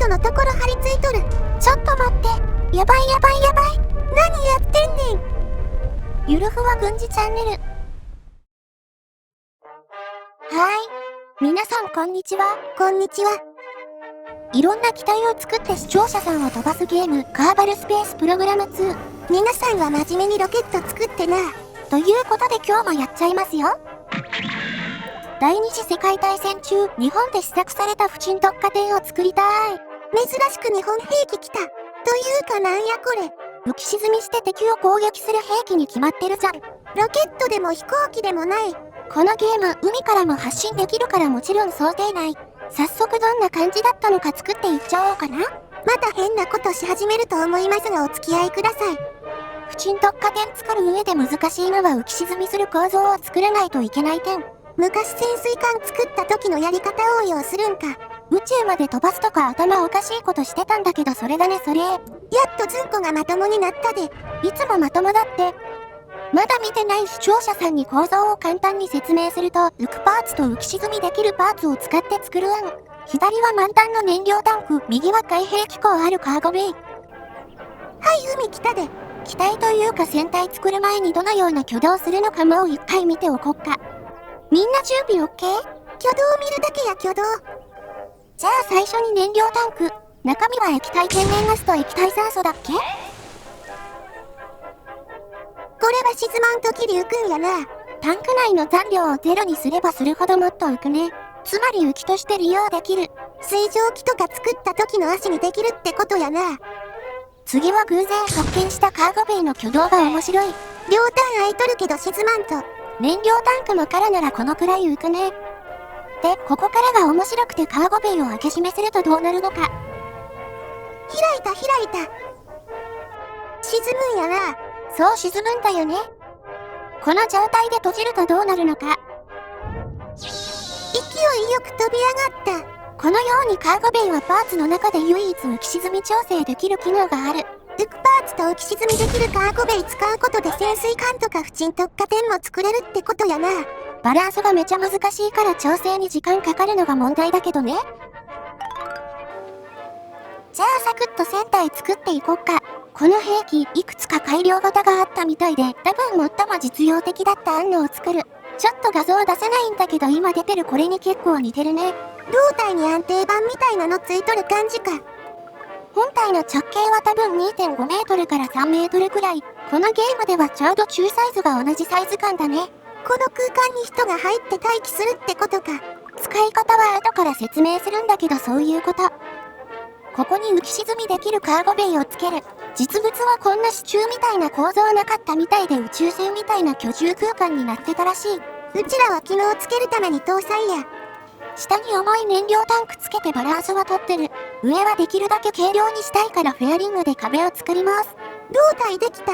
トのところ張り付いとる。ちょっと待って。やばいやばいやばい。何やってんねん。ゆるふわ軍事チャンネル。皆さんこんにちは。こんにちは。いろんな機体を作って視聴者さんを飛ばすゲーム、カーバルスペースプログラム2。皆さんは真面目にロケット作ってな。ということで今日もやっちゃいますよ。第二次世界大戦中、日本で試作された不沈特化艇を作りたい。珍しく日本兵器来た。というかなんやこれ。浮き沈みして敵を攻撃する兵器に決まってるじゃん。ロケットでも飛行機でもない。このゲーム、海からも発信できるからもちろん想定内。早速どんな感じだったのか作っていっちゃおうかな。また変なことし始めると思いますがお付き合いください。不沈特化艇作る上で難しいのは浮き沈みする構造を作らないといけない点。昔潜水艦作った時のやり方応用するんか。宇宙まで飛ばすとか頭おかしいことしてたんだけどそれだねそれ。やっとズンコがまともになったで。いつもまともだって。まだ見てない視聴者さんに構造を簡単に説明すると、浮くパーツと浮き沈みできるパーツを使って作る案。左は満タンの燃料タンク、右は開閉機構あるカーゴベイ。はい、海来たで。機体というか船体作る前にどのような挙動するのかもう一回見ておこっか。みんな準備 OK？ 挙動を見るだけや挙動。じゃあ最初に燃料タンク。中身は液体天然ガスと液体酸素だっけ？これは沈まんときに浮くんやな。タンク内の残量をゼロにすればするほどもっと浮くね。つまり浮きとして利用できる。水蒸気とか作った時の足にできるってことやな。次は偶然発見したカーゴベイの挙動が面白い。両端空いとるけど沈まんと。燃料タンクも空ならこのくらい浮くね。で、ここからが面白くてカーゴベイを開け閉めするとどうなるのか。開いた開いた。沈むんやな。そう沈むんだよね。この状態で閉じるとどうなるのか。勢いよく飛び上がった。このようにカーゴベイはパーツの中で唯一浮き沈み調整できる機能がある。浮くパーツと浮き沈みできるカーゴベイ使うことで潜水艦とか不沈特化艇も作れるってことやな。バランスがめちゃ難しいから調整に時間かかるのが問題だけどね。じゃあサクッと船体作っていこっか。この兵器、いくつか改良型があったみたいで、多分最も実用的だった案のを作る。ちょっと画像出せないんだけど今出てるこれに結構似てるね。胴体に安定板みたいなのついとる感じか。本体の直径は多分 2.5 メートルから3メートルくらい。このゲームではちょうど中サイズが同じサイズ感だね。この空間に人が入って待機するってことか。使い方は後から説明するんだけどそういうこと。ここに浮き沈みできるカーゴベイをつける。実物はこんな支柱みたいな構造なかったみたいで宇宙船みたいな居住空間になってたらしい。うちらは機能をつけるために搭載や。下に重い燃料タンクつけてバランスはとってる。上はできるだけ軽量にしたいからフェアリングで壁を作ります。胴体できた。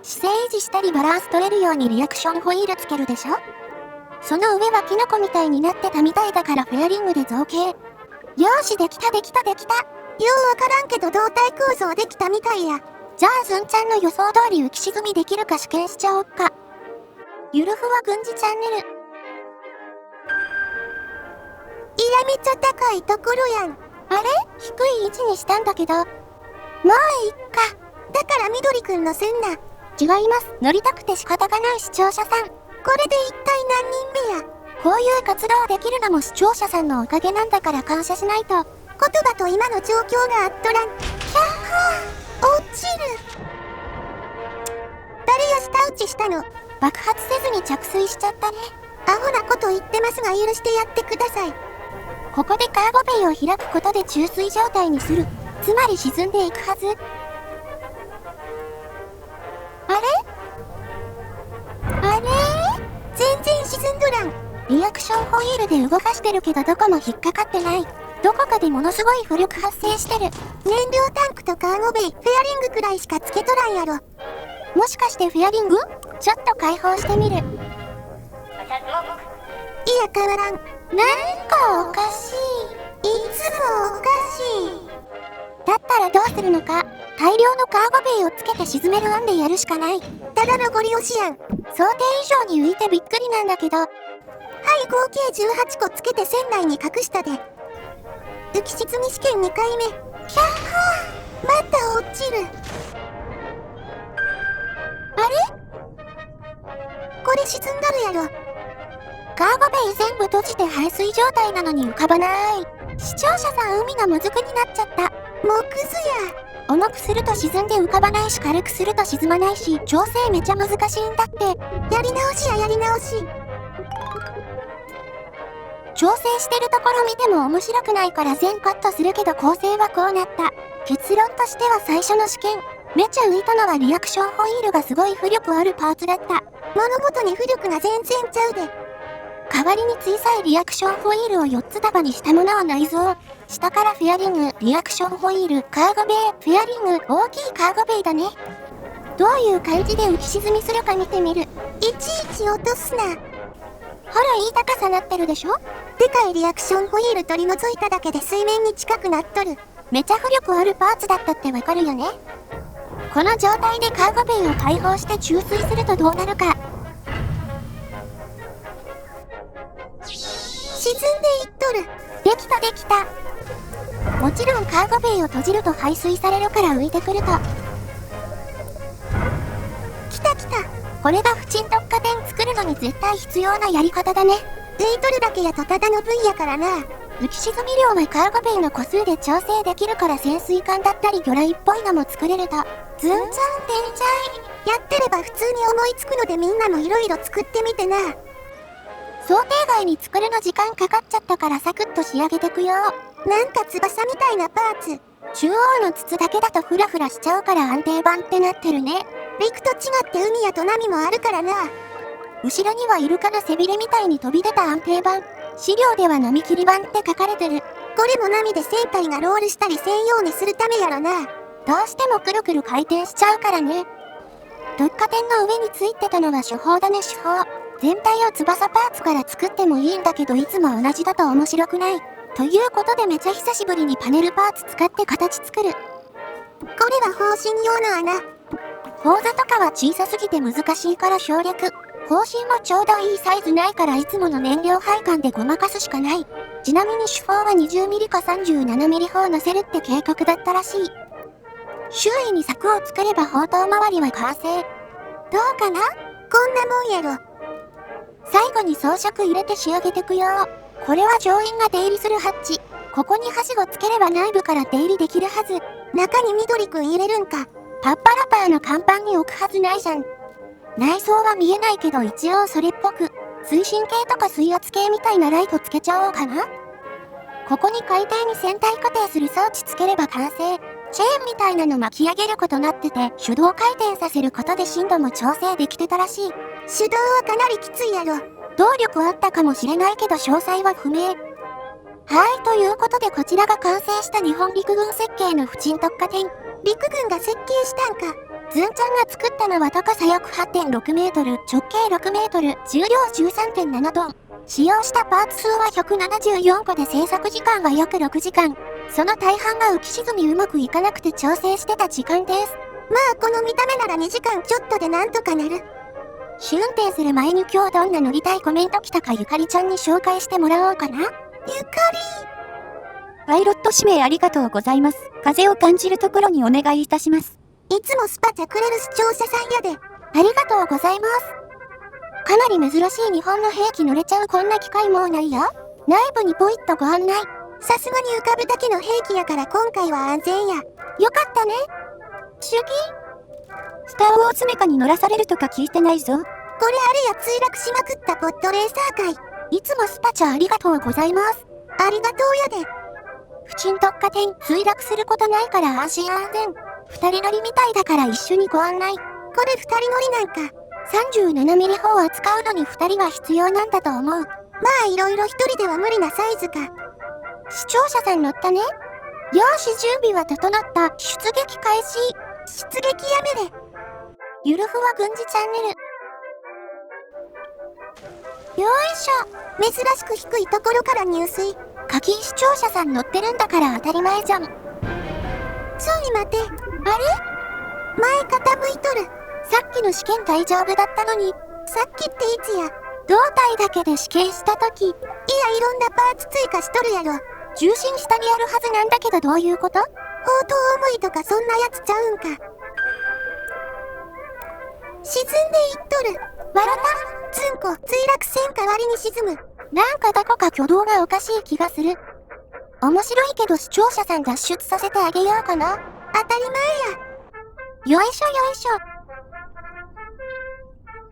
姿勢維持したりバランス取れるようにリアクションホイールつけるでしょ。その上はキノコみたいになってたみたいだからフェアリングで造形。よーしできたできたできた。ようわからんけど胴体構造できたみたいや。じゃあずんちゃんの予想通り浮き沈みできるか試験しちゃおっか。ゆるふわ軍事チャンネル。いやめっちゃ高いところやん。あれ？低い位置にしたんだけど。もういっか。だからみどりくんのせんな。違います。乗りたくて仕方がない視聴者さん。これで一体何人目や。こういう活動できるのも視聴者さんのおかげなんだから感謝しないと。言葉と今の状況があっとらん。キャッハー落ちる。誰や舌打ちしたの。爆発せずに着水しちゃったね。アホなこと言ってますが許してやってください。ここでカーゴベイを開くことで注水状態にする。つまり沈んでいくはず。あれ全然沈んどらん。リアクションホイールで動かしてるけどどこも引っかかってない。どこかでものすごい浮力発生してる。燃料タンクとカーゴベイ、フェアリングくらいしかつけとらんやろ。もしかしてフェアリング？ちょっと開放してみる。いや変わらん。なんかおかしい。いつもおかしい。だったらどうするのか。大量のカーゴベイをつけて沈める案でやるしかない。ただのゴリ押しやん。想定以上に浮いてびっくりなんだけど。はい合計18個つけて船内に隠したで。浮き沈み試験2回目。ひゃっはー、また落ちる。あれ？これ沈んだるやろ。カーゴベイ全部閉じて排水状態なのに浮かばない。視聴者さん海のもずくになっちゃった。もくずや。重くすると沈んで浮かばないし、軽くすると沈まないし、調整めちゃ難しいんだって。やり直しややり直し。調整してるところ見ても面白くないから全カットするけど構成はこうなった。結論としては最初の試験、めちゃ浮いたのはリアクションホイールがすごい浮力あるパーツだった。物ごとに浮力が全然ちゃうで。代わりに小さいリアクションホイールを4つ束にしたものを内蔵。下からフェアリング、リアクションホイール、カーゴベイ、フェアリング、大きいカーゴベイだね。どういう感じで浮き沈みするか見てみる。いちいち落とすな。ほら、いい高さなってるでしょ。でかいリアクションホイール取り除いただけで水面に近くなっとる。めちゃ浮力あるパーツだったってわかるよね。この状態でカーゴベイを解放して注水するとどうなるか。沈んでいっとる。できたできた。もちろんカーゴベイを閉じると排水されるから浮いてくると。来た来た。これが浮沈特化点作るのに絶対必要なやり方だね。浮いとるだけやとただの分やからな。浮き沈み量はカーゴベイの個数で調整できるから潜水艦だったり魚雷っぽいのも作れると。ずんちゃんてんちゃい。やってれば普通に思いつくのでみんなもいろいろ作ってみてな。想定外に作るの時間かかっちゃったからサクッと仕上げてくよ。なんか翼みたいなパーツ。中央の筒だけだとフラフラしちゃうから安定板ってなってるね。陸と違って海やと波もあるからな。後ろにはイルカの背びれみたいに飛び出た安定板。資料では波切り板って書かれてる。これも波で船体がロールしたり専用にするためやろな。どうしてもくるくる回転しちゃうからね。特化点の上についてたのは手法だね手法。全体を翼パーツから作ってもいいんだけどいつも同じだと面白くない。ということでめちゃ久しぶりにパネルパーツ使って形作る。これは方針用の穴。砲座とかは小さすぎて難しいから省略。方針もちょうどいいサイズないからいつもの燃料配管でごまかすしかない。ちなみに手法は 20mm か 37mm 砲を乗せるって計画だったらしい。周囲に柵を作れば砲塔周りは完成。どうかな？こんなもんやろ。最後に装飾入れて仕上げてくよ。これは乗員が出入りするハッチ。ここにはしごつければ内部から出入りできるはず。中に緑くん入れるんか。パッパラパーの甲板に置くはずないじゃん。内装は見えないけど一応それっぽく、推進系とか水圧計みたいなライトつけちゃおうかな。ここに海底に船体固定する装置つければ完成。チェーンみたいなの巻き上げることなってて、手動回転させることで深度も調整できてたらしい。手動はかなりきついやろ。動力あったかもしれないけど詳細は不明。はい、ということでこちらが完成した日本陸軍設計の浮沈特化点。陸軍が設計したんか。ズンちゃんが作ったのは高さ約 8.6 メートル、直径6メートル、重量 13.7 トン。使用したパーツ数は174個で製作時間は約6時間。その大半が浮き沈みうまくいかなくて調整してた時間です。まあこの見た目なら2時間ちょっとでなんとかなる。試運転する前に今日どんな乗りたいコメント来たかゆかりちゃんに紹介してもらおうかな。ゆかり。パイロット指名ありがとうございます。風を感じるところにお願いいたします。いつもスパチャくれる視聴者さんやで。ありがとうございます。かなり珍しい日本の兵器乗れちゃうこんな機会もうないよ。内部にポイッとご案内。さすがに浮かぶだけの兵器やから今回は安全や。よかったね。主義？スターウォーズメカに乗らされるとか聞いてないぞ。これあれや墜落しまくったポッドレーサー界。いつもスパチャありがとうございます。ありがとうやで。浮沈特化点、墜落することないから安心安全。二人乗りみたいだから一緒にご案内。これ二人乗りなんか。37ミリ砲を扱うのに二人は必要なんだと思う。まあいろいろ一人では無理なサイズか。視聴者さん乗ったね。よーし準備は整った。出撃開始。出撃やめれ。ゆるふわ軍事チャンネル。よいしょ。珍しく低いところから入水。課金視聴者さん乗ってるんだから当たり前じゃん。ちょい待て。あれ？前傾いとる。さっきの試験大丈夫だったのに。さっきっていつや？胴体だけで試験したとき。いやいろんなパーツ追加しとるやろ。重心下にあるはずなんだけどどういうこと？砲塔思いとかそんなやつちゃうんか。沈んでいっとる。わらた、つんこ、墜落せん代わりに沈む。なんかどこか挙動がおかしい気がする。面白いけど視聴者さん脱出させてあげようかな。当たり前や。よいしょよいしょ。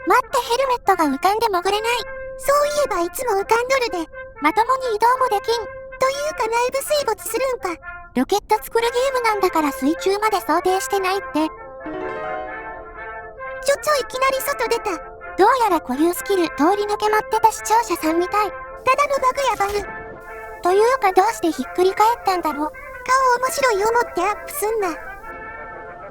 待ってヘルメットが浮かんで潜れない。そういえばいつも浮かんどるで。まともに移動もできん。というか内部水没するんか。ロケット作るゲームなんだから水中まで想定してないって。いきなり外出た。どうやら固有スキル通り抜け待ってた視聴者さんみたい。ただのバグやバグ。というかどうしてひっくり返ったんだろう。顔面白い思ってアップすんな。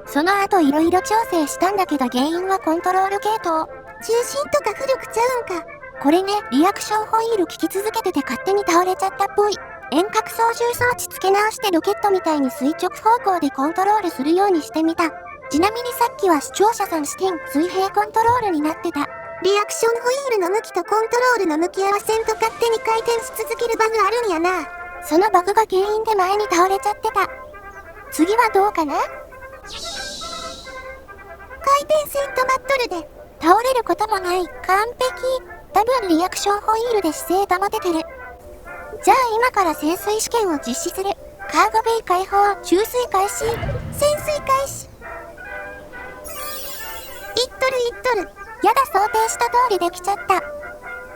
その後いろいろ調整したんだけど原因はコントロール系統。重心とか古くちゃうんか。これね、リアクションホイール効き続けてて勝手に倒れちゃったっぽい。遠隔操縦装置付け直してロケットみたいに垂直方向でコントロールするようにしてみた。ちなみにさっきは視聴者さん視点水平コントロールになってた。リアクションホイールの向きとコントロールの向き合わせんと勝手に回転し続けるバグあるんやな。そのバグが原因で前に倒れちゃってた。次はどうかな？回転せん止まっとるで。倒れることもない。完璧。多分リアクションホイールで姿勢保ててる。じゃあ今から潜水試験を実施する。カーゴベイ開放。注水開始。潜水開始。いっとる。やだ、想定した通りできちゃった。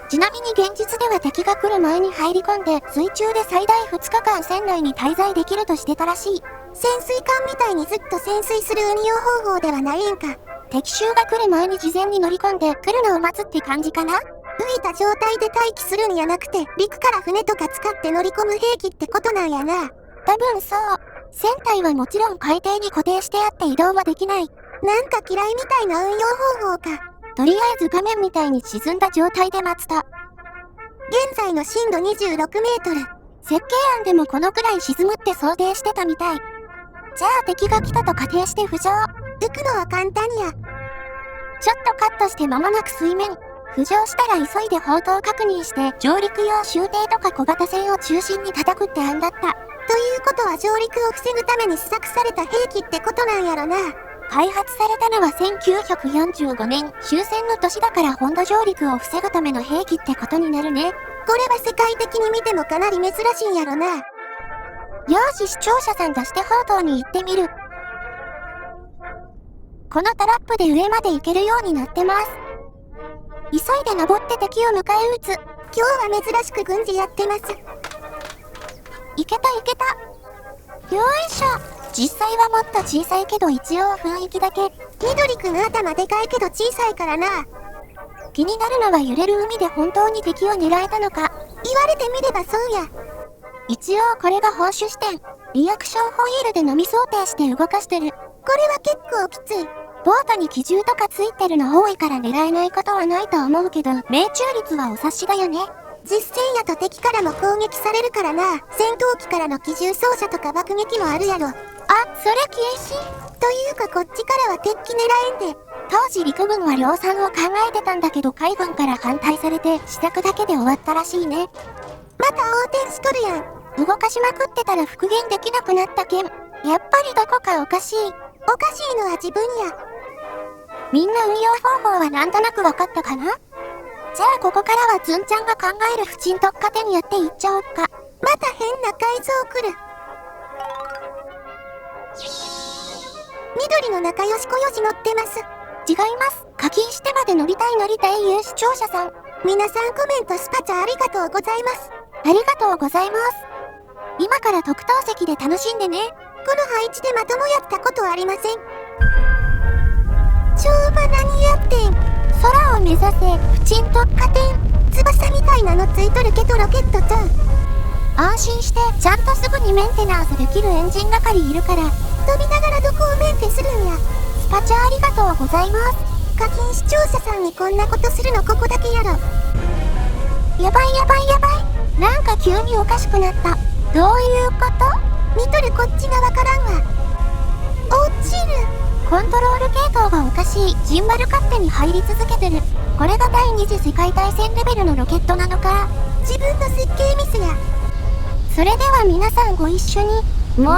ちなみに現実では敵が来る前に入り込んで水中で最大2日間船内に滞在できるとしてたらしい。潜水艦みたいにずっと潜水する運用方法ではないんか。敵襲が来る前に事前に乗り込んで来るのを待つって感じかな。浮いた状態で待機するんやなくて陸から船とか使って乗り込む兵器ってことなんやな。多分そう。船体はもちろん海底に固定してあって移動はできない。なんか嫌いみたいな運用方法か。とりあえず画面みたいに沈んだ状態で待つと。現在の深度26メートル。設計案でもこのくらい沈むって想定してたみたい。じゃあ敵が来たと仮定して浮上。浮くのは簡単や。ちょっとカットして間もなく水面。浮上したら急いで砲塔確認して上陸用舟艇とか小型船を中心に叩くって案だった。ということは上陸を防ぐために試作された兵器ってことなんやろな。開発されたのは1945年終戦の年だから本土上陸を防ぐための兵器ってことになるね。これは世界的に見てもかなり珍しいんやろな。よーし、視聴者さん出して砲塔に行ってみる。このトラップで上まで行けるようになってます。急いで登って敵を迎え撃つ。今日は珍しく軍事やってます。いけた。よいしょ。実際はもっと小さいけど一応雰囲気だけ。緑くん頭でかいけど小さいからな。気になるのは揺れる海で本当に敵を狙えたのか。言われてみればそうや。一応これが報酬視点。リアクションホイールでのみ想定して動かしてる。これは結構きつい。ボートに機銃とかついてるの多いから狙えないことはないと思うけど、命中率はお察しだよね。実戦やと敵からも攻撃されるからな。戦闘機からの機銃掃射とか爆撃もあるやろ。あ、それ禁止。というかこっちからは敵機狙えんで。当時陸軍は量産を考えてたんだけど海軍から反対されて試作だけで終わったらしいね。また横転しとるやん。動かしまくってたら復元できなくなった件。やっぱりどこかおかしい。おかしいのは自分や。みんな運用方法はなんとなくわかったかな？じゃあここからはズンちゃんが考える不沈特化点やっていっちゃおっか。また変な改造来る。緑の仲良し小よし乗ってます。違います。課金してまで乗りたいいう視聴者さん。皆さんコメントスパチャありがとうございます。ありがとうございます。今から特等席で楽しんでね。この配置でまともやったことありません。超馬何やってん。空を目指せ不沈特化点。翼みたいなのついとるけどロケットちゃう。安心してちゃんとすぐにメンテナンスできるエンジン係いるから。飛びながらどこをメンテするんや。スパチャありがとうございます。課金視聴者さんにこんなことするのここだけやろ。やばい。なんか急におかしくなった。どういうこと？見とるこっちがわからんわ。落ちる。コントロール系統がおかしい。ジンバル勝手に入り続けてる。これが第二次世界大戦レベルのロケットなのか。自分の設計ミスや。それでは皆さんご一緒に。もう何も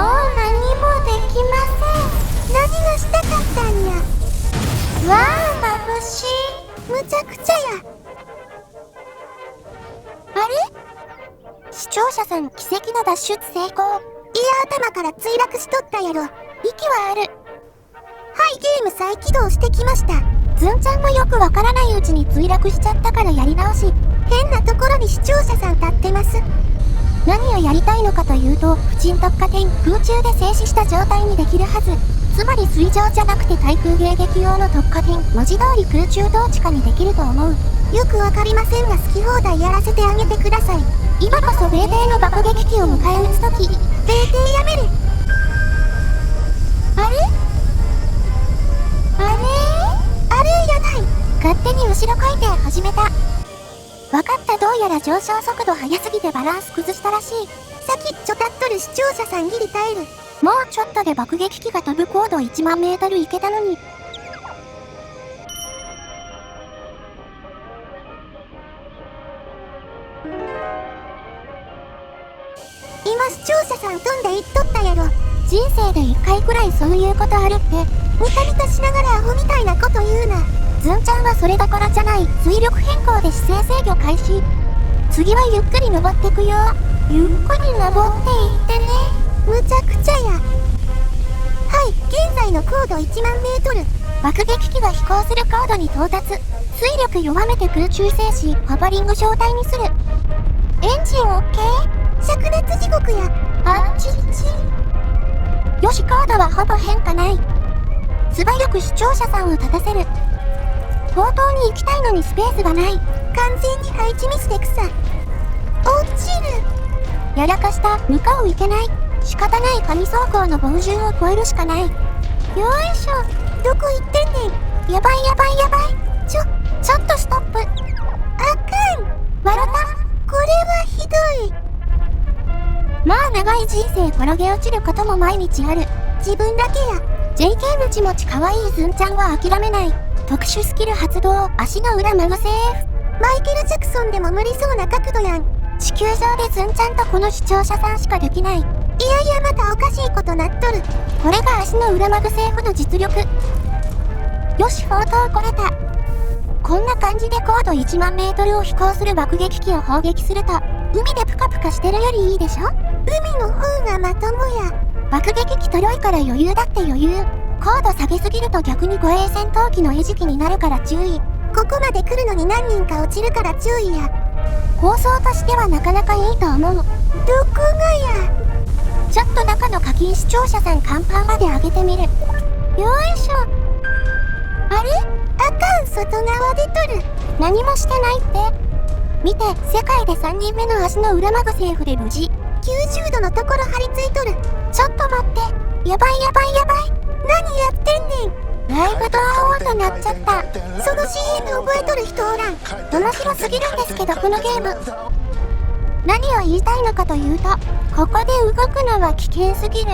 できません。何がしたかったんや。わあ、眩しい。むちゃくちゃや。あれ？視聴者さん、奇跡の脱出成功。いや、頭から墜落しとったやろ。息はある。はい、ゲーム再起動してきました。ずんちゃんもよくわからないうちに墜落しちゃったからやり直し。変なところに視聴者さん立ってます。何をやりたいのかというと、不沈特化点、空中で静止した状態にできるはず。つまり水上じゃなくて対空迎撃用の特化点、文字通り空中統治下にできると思う。よくわかりませんが好き放題やらせてあげてください。今こそ米帝の爆撃機を迎え撃つとき、米帝やめる。あれやばい。勝手に後ろ回転始めた。わかった、どうやら上昇速度速すぎてバランス崩したらしい。先っちょ立っとる視聴者さんギリ耐える。もうちょっとで爆撃機が飛ぶ高度1万メートルいけたのに。今視聴者さん飛んでいっとったやろ。人生で1回くらいそういうことあるって。ニタニタしながらアホみたいなこと言うな。ずんちゃんはそれどころじゃない。水力変更で姿勢制御開始。次はゆっくり登ってくよ。ゆっくり登っていってね。むちゃくちゃや。はい、現在の高度1万メートル。爆撃機が飛行する高度に到達。水力弱めて空中静止、ホバリング状態にする。エンジン OK？ 灼熱地獄や。あっちっち。よし、高度はほぼ変化ない。素早く視聴者さんを立たせる。冒頭に行きたいのにスペースがない。完全に配置ミスで草。落ちる。やらかした。向かういけない。仕方ない。紙走行の防重を超えるしかない。よいしょ。どこ行ってんねん。やばい。ちょっとストップ。あかん。笑った。これはひどい。まあ長い人生転げ落ちることも毎日ある。自分だけや。JK ムチもちかわいいずんちゃんは諦めない。特殊スキル発動。足の裏マグセーフ。マイケル・ジャクソンでも無理そうな角度やん。地球上でずんちゃんとこの視聴者さんしかできない。いやまたおかしいことなっとる。これが足の裏マグセーフの実力。よし、砲塔来れた。こんな感じで高度1万メートルを飛行する爆撃機を砲撃すると、海でプカプカしてるよりいいでしょ。海の方がまともや。爆撃機トロいから余裕だって余裕。高度下げすぎると逆に護衛戦闘機の餌食になるから注意。ここまで来るのに何人か落ちるから注意や。構想としてはなかなかいいと思う。どこがや。ちょっと中の課金視聴者さん甲板まで上げてみる。よいしょ。あれ？あかん、外側で撮る。何もしてないって。見て、世界で3人目の足の裏マグセーフで無事。90度のところ張り付いとる。ちょっと待って。やばい。何やってんねん。ライブドアオンとなっちゃった。その CM 覚えとる人おらん。面白すぎるんですけどこのゲーム。何を言いたいのかというと、ここで動くのは危険すぎる。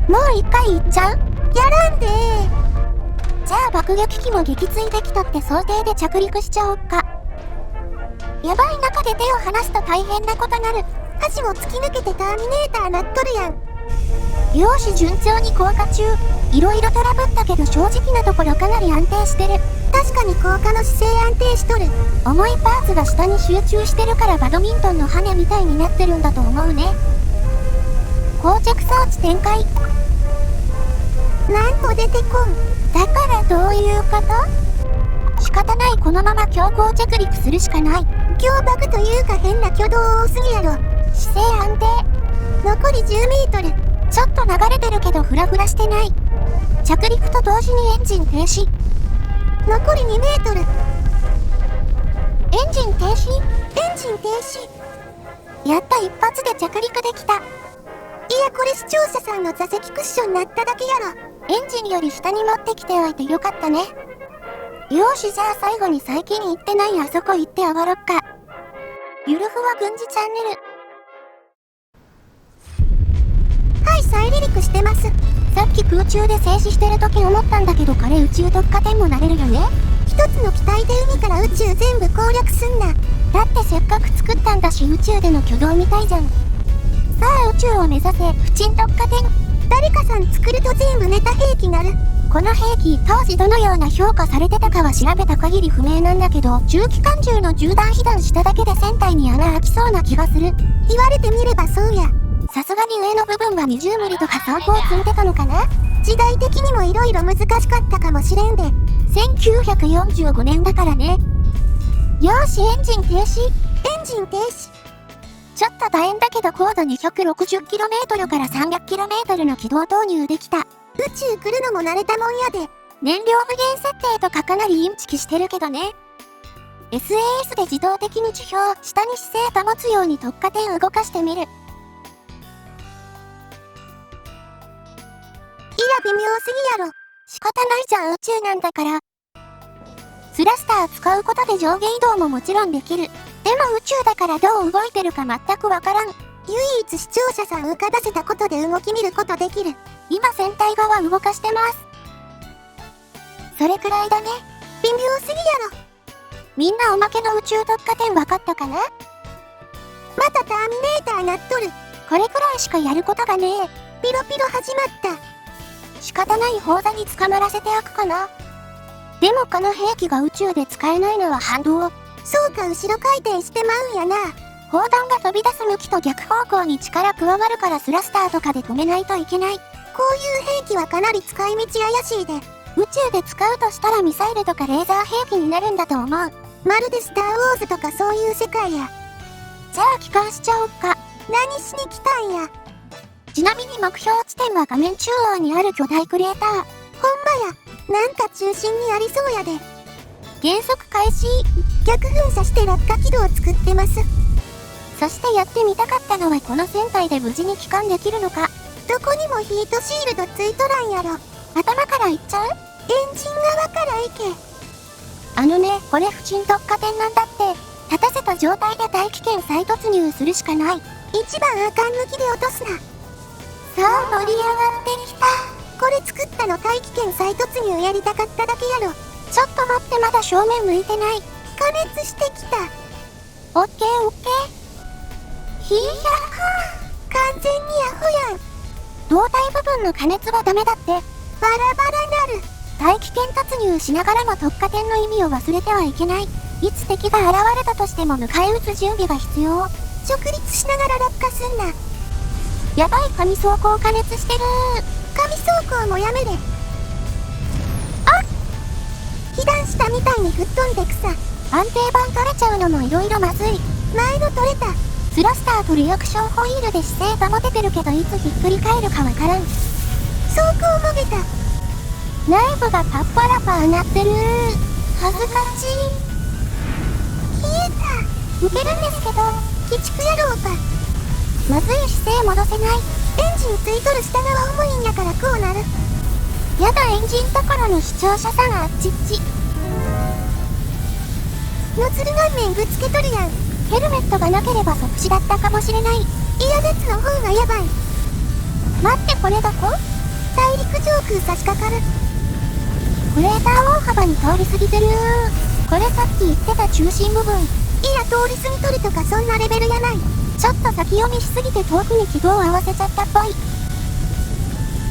もう一回行っちゃう？やらんでー。じゃあ爆撃機も撃墜できたって想定で着陸しちゃおっか。やばい、中で手を離すと大変なことなる。箸も突き抜けてターミネーターなっとるやん。よし、順調に降下中。いろいろトラブったけど正直なところかなり安定してる。確かに降下の姿勢安定しとる。重いパーツが下に集中してるからバドミントンの羽みたいになってるんだと思うね。膠着装置展開。なんも出てこん。だからどういうこと？仕方ない、このまま強行着陸するしかない。強バグというか変な挙動多すぎやろ。姿勢安定。残り10メートル。ちょっと流れてるけどフラフラしてない。着陸と同時にエンジン停止。残り2メートル。エンジン停止。やった、一発で着陸できた。いや、これ視聴者さんの座席クッションなっただけやろ。エンジンより下に持ってきておいてよかったね。よーし、じゃあ最後に最近行ってないあそこ行って上がろっか。ゆるふわ軍事チャンネル。はい、再離陸してます。さっき空中で静止してる時思ったんだけど、彼宇宙特化点もなれるよね。一つの機体で海から宇宙全部攻略すんな。だってせっかく作ったんだし、宇宙での挙動みたいじゃん。さあ宇宙を目指せ、不沈特化点。誰かさん作ると全部ネタ兵器なる。この兵器、当時どのような評価されてたかは調べた限り不明なんだけど、重機関銃の銃弾被弾しただけで船体に穴開きそうな気がする。言われてみればそうや。さすがに上の部分は20ミリとか装甲積んでたのかな。時代的にも色々難しかったかもしれんで。1945年だからね。よーし、エンジン停止。エンジン停止。ちょっと大変だけど高度 260km から 300km の軌道投入できた。宇宙来るのも慣れたもんやで。燃料無限設定とかかなりインチキしてるけどね。SAS で自動的に地表、下に姿勢保つように特化点動かしてみる。いや、微妙すぎやろ。仕方ないじゃん、宇宙なんだから。スラスター使うことで上下移動ももちろんできる。でも宇宙だからどう動いてるか全くわからん。唯一視聴者さん浮かばせたことで動き見ることできる。今船体側動かしてます。それくらいだね。微妙すぎやろ。みんなおまけの宇宙特化点わかったかな？またターミネーターなっとる。これくらいしかやることがねえ。ピロピロ始まった。仕方ない砲座に捕まらせておくかな。でもこの兵器が宇宙で使えないのは反動。そうか、後ろ回転してまうんやな。砲弾が飛び出す向きと逆方向に力加わるからスラスターとかで止めないといけない。こういう兵器はかなり使い道怪しいで。宇宙で使うとしたらミサイルとかレーザー兵器になるんだと思う。まるでスターウォーズとかそういう世界や。じゃあ帰還しちゃおっか。何しに来たんや。ちなみに目標地点は画面中央にある巨大クレーター。ほんまや。なんか中心にありそうやで。減速開始。逆噴射して落下軌道を作ってます。そしてやってみたかったのはこの船体で無事に帰還できるのか。どこにもヒートシールドついとらんやろ。頭からいっちゃう？エンジン側から行け。これ不沈特化点なんだって。立たせた状態で大気圏再突入するしかない。一番あかん抜きで落とすな。さあ盛り上がってきた。これ作ったの大気圏再突入やりたかっただけやろ。ちょっと待って、まだ正面向いてない。加熱してきた。オッケーオッケー。ひーやっはー。完全にアホやん。胴体部分の加熱はダメだって。バラバラなる。大気圏突入しながらも特化点の意味を忘れてはいけない。いつ敵が現れたとしても迎え撃つ準備が必要。直立しながら落下すんな。やばい、紙装甲加熱してるー。紙装甲もやめれ。あっ、被弾したみたいに吹っ飛んでくさ。安定板取れちゃうのもいろいろまずい。前の取れた。スラスターとリアクションホイールで姿勢保ててるけどいつひっくり返るかわからん。装甲もげた。内部がパッパラパーなってるー。恥ずかしい。消えた。抜けるんですけど、鬼畜野郎か。まずい、姿勢戻せない。エンジンついとる下側重いんやからこうなる。やだ、エンジンところの視聴者さんあっちっち。ノズル顔面ぶつけとるやん。ヘルメットがなければ即死だったかもしれない。いや、熱の方がやばい。待って、これどこ？大陸上空差し掛かる。クレーター大幅に通り過ぎてるー。これさっき言ってた中心部分。いや、通り過ぎとるとかそんなレベルやない。ちょっと先読みしすぎて遠くに軌道を合わせちゃったっぽい。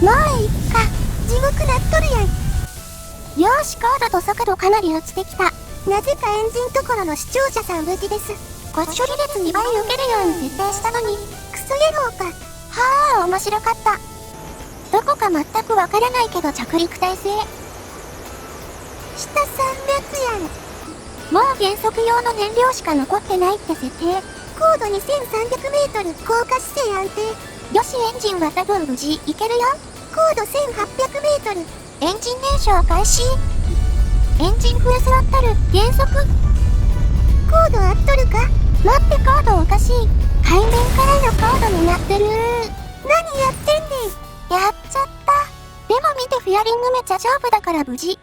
もういっか。地獄なっとるやん。よーし、高度と速度かなり落ちてきた。なぜかエンジンところの視聴者さん無事です。ご処理率2倍受けるように設定したのに、クソ野郎か。はあ、面白かった。どこか全くわからないけど着陸態勢。下300やん。もう減速用の燃料しか残ってないって設定。高度 2300m、降下姿勢安定。よし、エンジンは多分無事いけるよ。高度 1800m、エンジン燃焼開始。エンジンフルスロットル、減速。高度合っとるか？待って、高度おかしい。海面からの高度になってる。何やってんねん。やっちゃった。でも見て、フィアリングめちゃ丈夫だから無事。激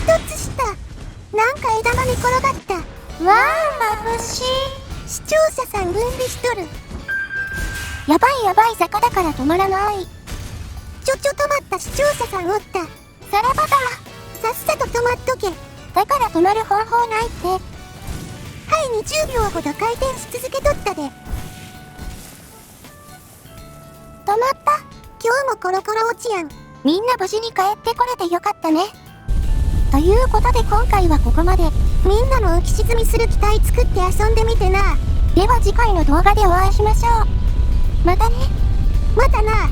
突した。なんか枝豆転がった。わあ、眩しい。視聴者さん分離しとる。やばいやばい、坂だから止まらない。止まった視聴者さんおった。さらばだ。さっさと止まっとけ。だから止まる方法ないって。はい、20秒ほど回転し続けとったで。止まった。今日もコロコロ落ちやん。みんな無事に帰ってこれてよかったね。ということで今回はここまで。みんなも浮き沈みする機体作って遊んでみてな。では次回の動画でお会いしましょう。またね。またな。